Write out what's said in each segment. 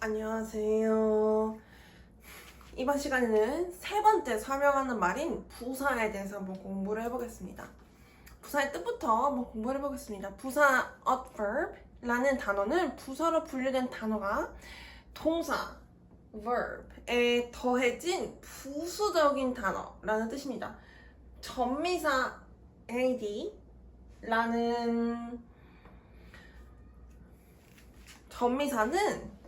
안녕하세요. 이번 시간에는 세 번째 설명하는 말인 부사에 대해서 한번 공부를 해보겠습니다. 부사의 뜻부터 한번 공부를 해보겠습니다. 부사 adverb라는 단어는 부사로 분류된 단어가 동사 verb에 더해진 부수적인 단어라는 뜻입니다. 전미사 ad라는 전미사는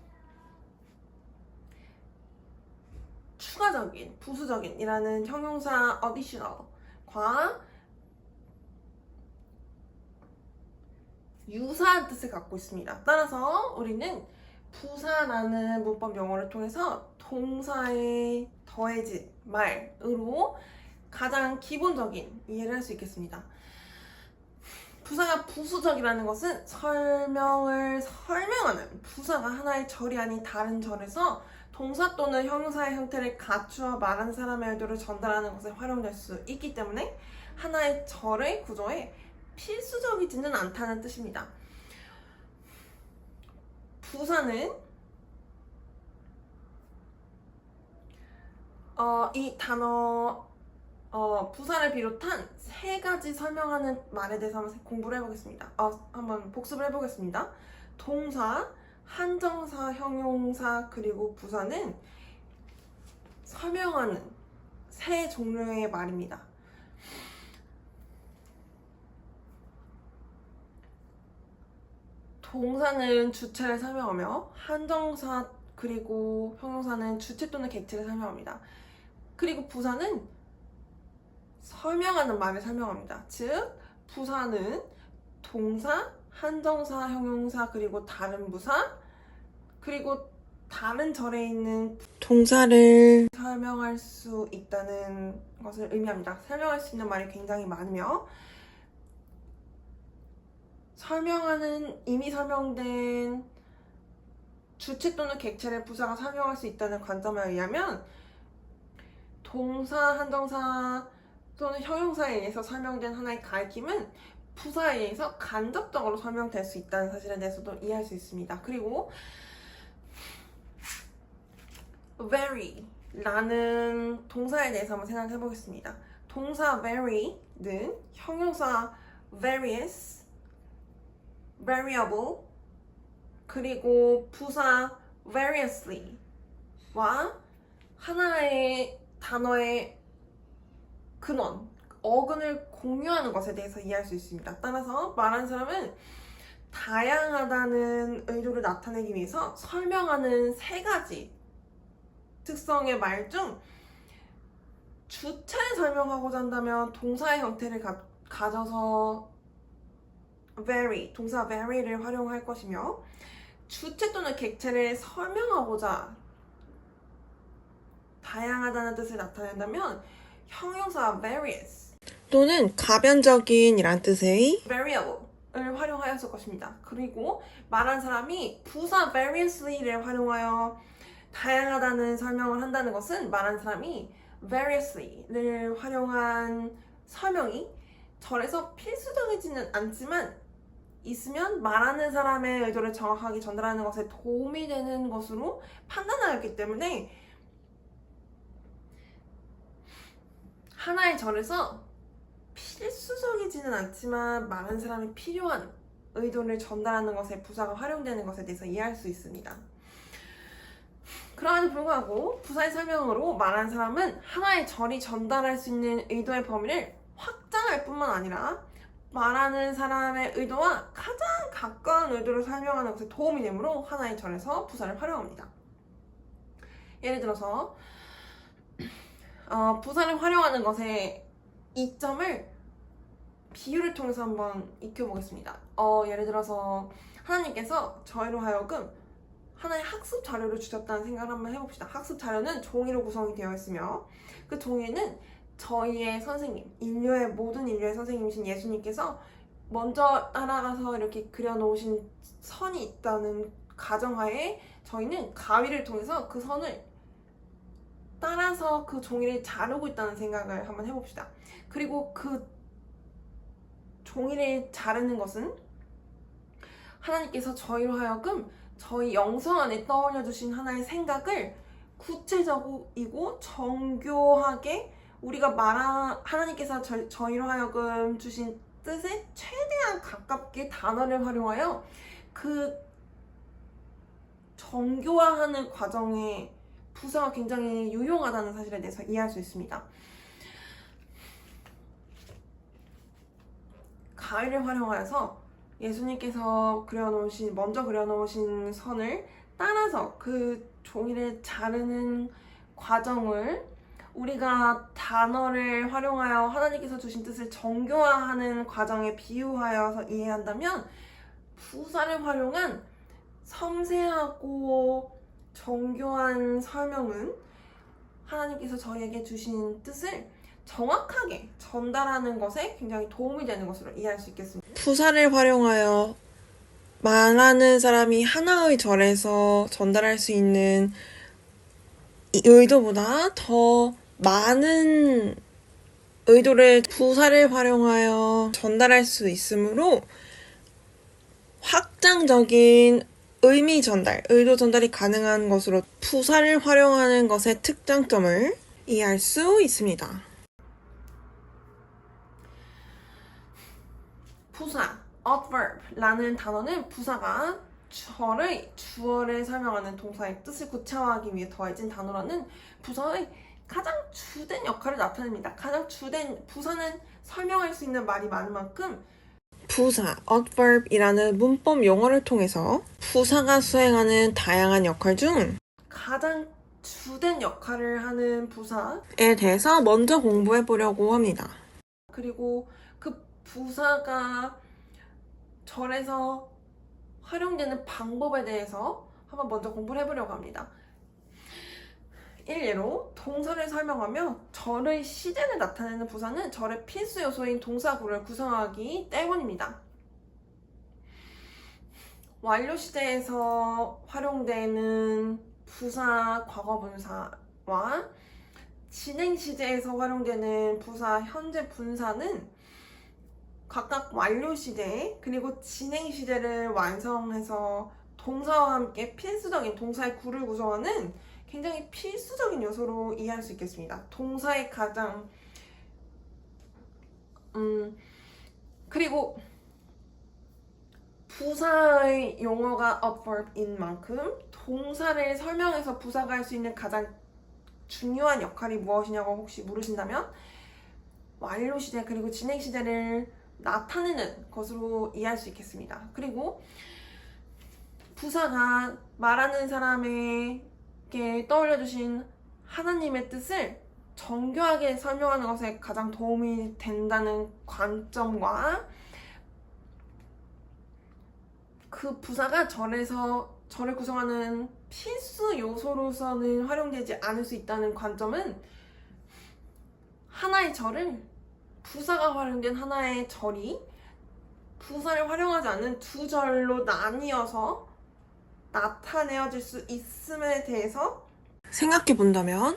추가적인, 부수적인이라는 형용사 additional과 유사한 뜻을 갖고 있습니다. 따라서 우리는 부사라는 문법 용어를 통해서 동사에 더해진 말으로 가장 기본적인 이해를 할 수 있겠습니다. 부사가 부수적이라는 것은 설명하는 부사가 하나의 절이 아닌 다른 절에서 동사 또는 형용사의 형태를 갖추어 말하는 사람의 의도를 전달하는 것에 활용될 수 있기 때문에 하나의 절의 구조에 필수적이지는 않다는 뜻입니다. 부사는 이 단어 부사를 비롯한 세 가지 설명하는 말에 대해서 한번 공부를 해보겠습니다. 한번 복습을 해보겠습니다. 동사, 한정사, 형용사, 그리고 부사는 설명하는 세 종류의 말입니다. 동사는 주체를 설명하며 한정사 그리고 형용사는 주체 또는 객체를 설명합니다. 그리고 부사는 설명하는 말을 설명합니다. 즉, 부사는 동사, 한정사, 형용사, 그리고 다른 부사, 그리고 다른 절에 있는 동사를 설명할 수 있다는 것을 의미합니다. 설명할 수 있는 말이 굉장히 많으며 이미 설명된 주체 또는 객체를 부사가 설명할 수 있다는 관점에 의하면 동사, 한정사 또는 형용사에 의해서 설명된 하나의 가리킴은 부사에 의해서 간접적으로 설명될 수 있다는 사실에 대해서도 이해할 수 있습니다. 그리고 vary라는 동사에 대해서 한번 생각해 보겠습니다. 동사 vary는 형용사 various, variable, 그리고 부사 variously와 하나의 단어의 근원, 어근을 공유하는 것에 대해서 이해할 수 있습니다. 따라서 말하는 사람은 다양하다는 의도를 나타내기 위해서 설명하는 세 가지 특성의 말 중 주체를 설명하고자 한다면 동사의 형태를 가져서 동사 vary를 활용할 것이며 주체 또는 객체를 설명하고자 다양하다는 뜻을 나타낸다면 형용사 various 또는 가변적인 이란 뜻의 variable을 활용하였을 것입니다. 그리고 말한 사람이 부사 variously를 활용하여 다양하다는 설명을 한다는 것은 말한 사람이 variously를 활용한 설명이 절에서 필수적이지는 않지만 있으면 말하는 사람의 의도를 정확하게 전달하는 것에 도움이 되는 것으로 판단하였기 때문에 하나의 절에서 필수적이지는 않지만 많은 사람이 필요한 의도를 전달하는 것에 부사가 활용되는 것에 대해서 이해할 수 있습니다. 그럼에도 불구하고 부사의 설명으로 말하는 사람은 하나의 절이 전달할 수 있는 의도의 범위를 확장할 뿐만 아니라 말하는 사람의 의도와 가장 가까운 의도를 설명하는 것에 도움이 되므로 하나의 절에서 부사를 활용합니다. 예를 들어서 부사를 활용하는 것의 이점을 비유를 통해서 한번 익혀보겠습니다. 예를 들어서 하나님께서 저희로 하여금 하나의 학습 자료를 주셨다는 생각을 한번 해봅시다. 학습 자료는 종이로 구성이 되어 있으며 그 종이는 저희의 선생님, 모든 인류의 선생님이신 예수님께서 먼저 따라가서 이렇게 그려놓으신 선이 있다는 가정하에 저희는 가위를 통해서 그 선을 따라서 그 종이를 자르고 있다는 생각을 한번 해봅시다. 그리고 그 종이를 자르는 것은 하나님께서 저희로 하여금 저희 영성 안에 떠올려 주신 하나의 생각을 구체적이고 정교하게 우리가 하나님께서 저희로 하여금 주신 뜻에 최대한 가깝게 단어를 활용하여 그 정교화하는 과정에 부사가 굉장히 유용하다는 사실에 대해서 이해할 수 있습니다. 가위를 활용하여서 예수님께서 먼저 그려놓으신 선을 따라서 그 종이를 자르는 과정을 우리가 단어를 활용하여 하나님께서 주신 뜻을 정교화하는 과정에 비유하여서 이해한다면 부사를 활용한 섬세하고 정교한 설명은 하나님께서 저희에게 주신 뜻을 정확하게 전달하는 것에 굉장히 도움이 되는 것으로 이해할 수 있겠습니다. 부사를 활용하여 말하는 사람이 하나의 절에서 전달할 수 있는 의도보다 더 많은 의도를 부사를 활용하여 전달할 수 있으므로 확장적인 의미 전달, 의도 전달이 가능한 것으로 부사를 활용하는 것의 특장점을 이해할 수 있습니다. 부사, adverb라는 단어는 부사가 주어를 설명하는 동사의 뜻을 구체화하기 위해 더해진 단어라는 부사의 가장 주된 역할을 나타냅니다. 부사는 설명할 수 있는 말이 많은 만큼 부사, adverb이라는 문법 용어를 통해서 부사가 수행하는 다양한 역할 중 가장 주된 역할을 하는 부사에 대해서 먼저 공부해 보려고 합니다. 그리고 그 부사가 절에서 활용되는 방법에 대해서 한번 먼저 공부를 해보려고 합니다. 일례로 동사를 설명하며 절의 시제를 나타내는 부사는 절의 필수 요소인 동사구를 구성하기 때문입니다. 완료 시제에서 활용되는 부사 과거분사와 진행 시제에서 활용되는 부사 현재 분사는 각각 완료 시제 그리고 진행 시제를 완성해서 동사와 함께 필수적인 동사의 구를 구성하는 굉장히 필수적인 요소로 이해할 수 있겠습니다. 동사의 가장 그리고 부사의 용어가 adverb인 만큼 동사를 설명해서 부사가 할 수 있는 가장 중요한 역할이 무엇이냐고 혹시 물으신다면 완료 시제 그리고 진행 시제를 나타내는 것으로 이해할 수 있겠습니다. 그리고 부사가 말하는 사람에게 떠올려주신 하나님의 뜻을 정교하게 설명하는 것에 가장 도움이 된다는 관점과 그 부사가 절을 구성하는 필수 요소로서는 활용되지 않을 수 있다는 관점은 하나의 절을 부사가 활용된 하나의 절이 부사를 활용하지 않는 두 절로 나뉘어서 나타내어질 수 있음에 대해서 생각해 본다면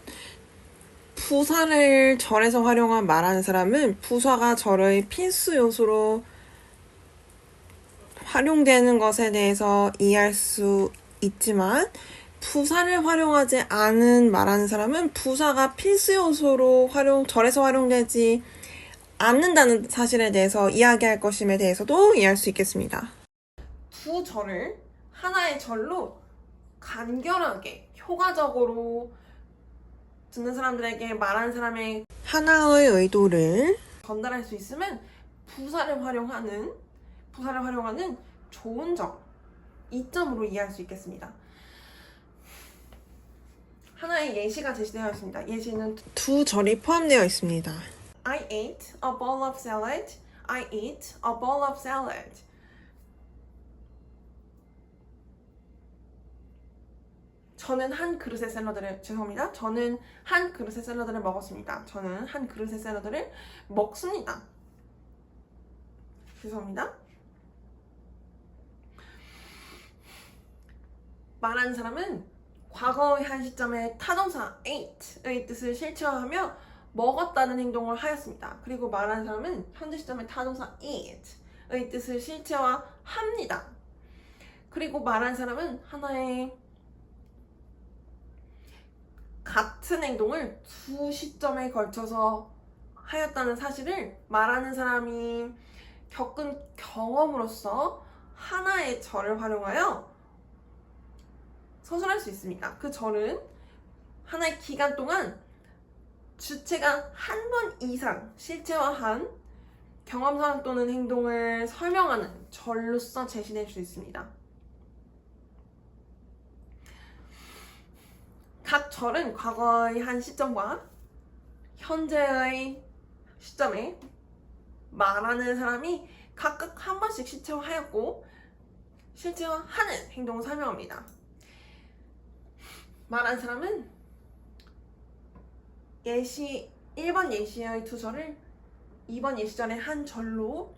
부사를 절에서 활용한 말하는 사람은 부사가 절의 필수 요소로 활용되는 것에 대해서 이해할 수 있지만 부사를 활용하지 않은 말하는 사람은 부사가 필수 요소로 절에서 활용되지 않는다는 사실에 대해서 이야기할 것임에 대해서도 이해할 수 있겠습니다. 두 절을 하나의 절로 간결하게 효과적으로 듣는 사람들에게 말하는 사람의 하나의 의도를 전달할 수 있으면 부사를 활용하는 좋은 점, 이점으로 이해할 수 있겠습니다. 하나의 예시가 제시되어 있습니다. 예시는 두 절이 포함되어 있습니다. I ate a bowl of salad. I ate a bowl of salad. 저는 한 그릇의 샐러드를 먹었습니다. 저는 한 그릇의 샐러드를 먹습니다. 죄송합니다. 말하는 사람은 과거의 한 시점에 타동사 ate의 뜻을 실체화하며 먹었다는 행동을 하였습니다. 그리고 말하는 사람은 현재 시점에 타동사 eat의 뜻을 실체화합니다. 그리고 말하는 사람은 하나의 같은 행동을 두 시점에 걸쳐서 하였다는 사실을 말하는 사람이 겪은 경험으로서 하나의 절을 활용하여 서술할 수 있습니다. 그 절은 하나의 기간 동안 주체가 한 번 이상 실체화한 경험 상황 또는 행동을 설명하는 절로서 제시될 수 있습니다. 각 절은 과거의 한 시점과 현재의 시점에 말하는 사람이 각각 한 번씩 실체화하였고 실체화하는 행동을 설명합니다. 말하는 사람은 1번 예시의 두 절을 2번 예시절의 한 절로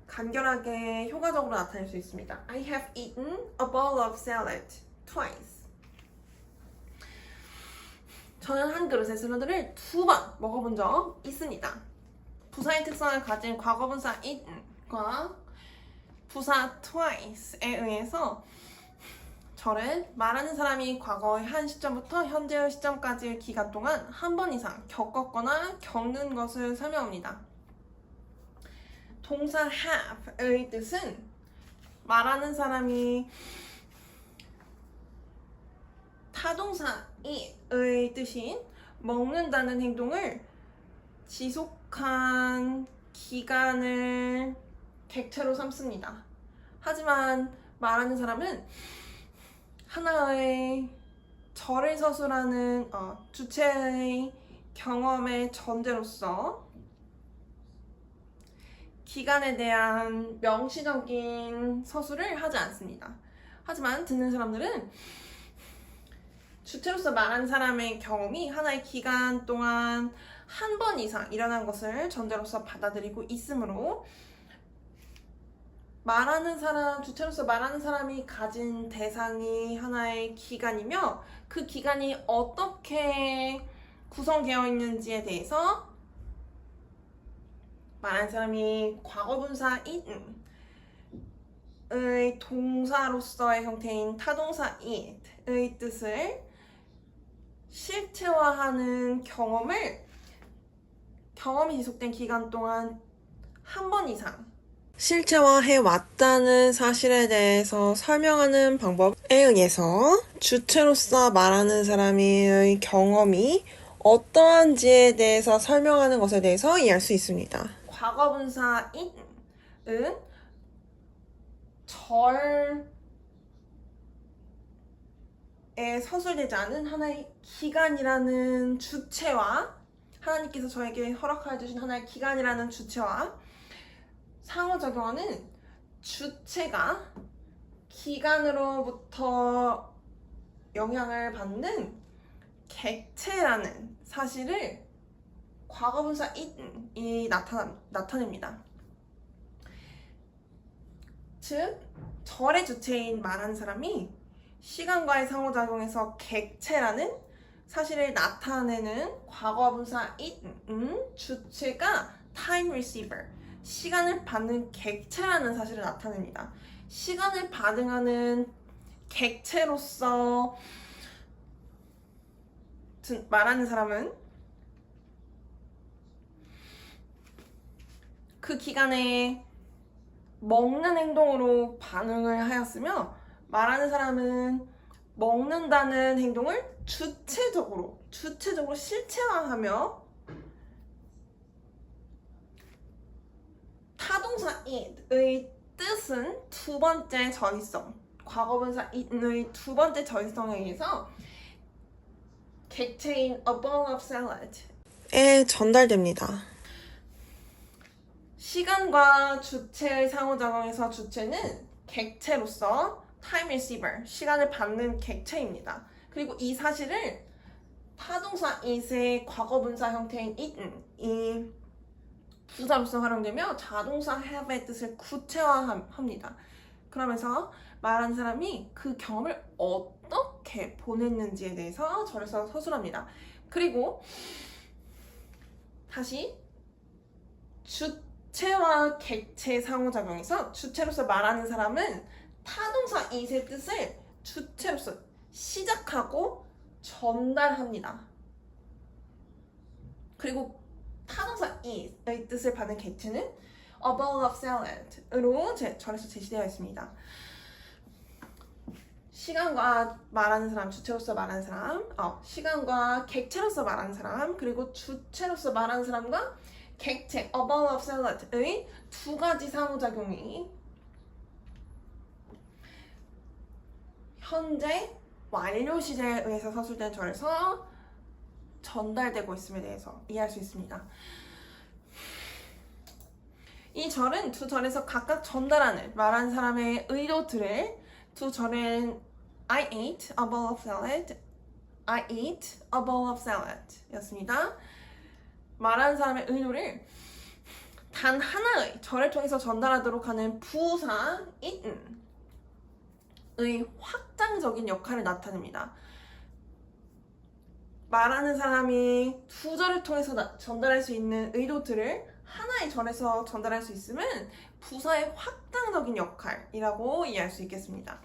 간결하게 효과적으로 나타낼 수 있습니다. I have eaten a bowl of salad twice. 저는 한 그릇의 샐러드를 2번 먹어본 적 있습니다. 부사의 특성을 가진 과거분사 eaten과 부사 twice에 의해서 절은 말하는 사람이 과거의 한 시점부터 현재의 시점까지의 기간 동안 한 번 이상 겪었거나 겪는 것을 설명합니다. 동사 have의 뜻은 말하는 사람이 타동사 eat의 뜻인 먹는다는 행동을 지속한 기간을 객체로 삼습니다. 하지만 말하는 사람은 하나의 절을 서술하는 주체의 경험의 전제로서 기간에 대한 명시적인 서술을 하지 않습니다. 하지만 듣는 사람들은 주체로서 말한 사람의 경험이 하나의 기간 동안 한 번 이상 일어난 것을 전제로서 받아들이고 있으므로 주체로서 말하는 사람이 가진 대상이 하나의 기간이며 그 기간이 어떻게 구성되어 있는지에 대해서 말하는 사람이 과거분사 eaten의 동사로서의 형태인 타동사 eat의 뜻을 실체화하는 경험이 지속된 기간 동안 한 번 이상 실체화해 왔다는 사실에 대해서 설명하는 방법에 의해서 주체로서 말하는 사람의 경험이 어떠한지에 대해서 설명하는 것에 대해서 이해할 수 있습니다. 과거분사 eaten은 절에 서술되지 않은 하나의 기간이라는 주체와 하나님께서 저에게 허락하여 주신 하나의 기간이라는 주체와 상호작용하는 주체가 기간으로부터 영향을 받는 객체라는 사실을 과거분사 eaten이 나타냅니다. 즉, 절의 주체인 말하는 사람이 시간과의 상호작용에서 객체라는 사실을 나타내는 과거분사 eaten, 주체가 time receiver, 시간을 받는 객체라는 사실을 나타냅니다. 시간을 반응하는 객체로서 말하는 사람은 그 기간에 먹는 행동으로 반응을 하였으며 말하는 사람은 먹는다는 행동을 주체적으로 실체화하며 타동사 eat의 뜻은 두 번째 전이성, 과거분사 eaten의 두 번째 전이성에 의해서 객체인 a bowl of salad에 전달됩니다. 시간과 주체의 상호작용에서 주체는 객체로서 time receiver, 시간을 받는 객체입니다. 그리고 이 사실을 타동사 it의 과거분사 형태인 eaten이 부사로서 활용되며 자동사 have의 뜻을 구체화합니다. 그러면서 말하는 사람이 그 경험을 어떻게 보냈는지에 대해서 절에서 서술합니다. 그리고 다시 주체와 객체 상호작용에서 주체로서 말하는 사람은 타동사 it의 뜻을 주체로서 시작하고 전달합니다. 그리고 타동사 it의 뜻을 받은 get는 a bowl of salad으로 절에서 제시되어 있습니다. 시간과 말하는 사람, 주체로서 말하는 사람, 시간과 객체로서 말하는 사람, 그리고 주체로서 말하는 사람과 객체, a bowl of salad의 두 가지 상호작용이 현재 완료 시제에 의해서 서술된 절에서 전달되고 있음에 대해서 이해할 수 있습니다. 이 절은 두 절에서 각각 전달하는 말하는 사람의 의도들을 두 절은 I ate a bowl of salad, I ate a bowl of salad 였습니다. 말하는 사람의 의도를 단 하나의 절을 통해서 전달하도록 하는 부사 eaten의 확장적인 역할을 나타냅니다. 말하는 사람이 두 절을 통해서 전달할 수 있는 의도들을 하나의 절에서 전달할 수 있으면 부사의 확장적인 역할이라고 이해할 수 있겠습니다.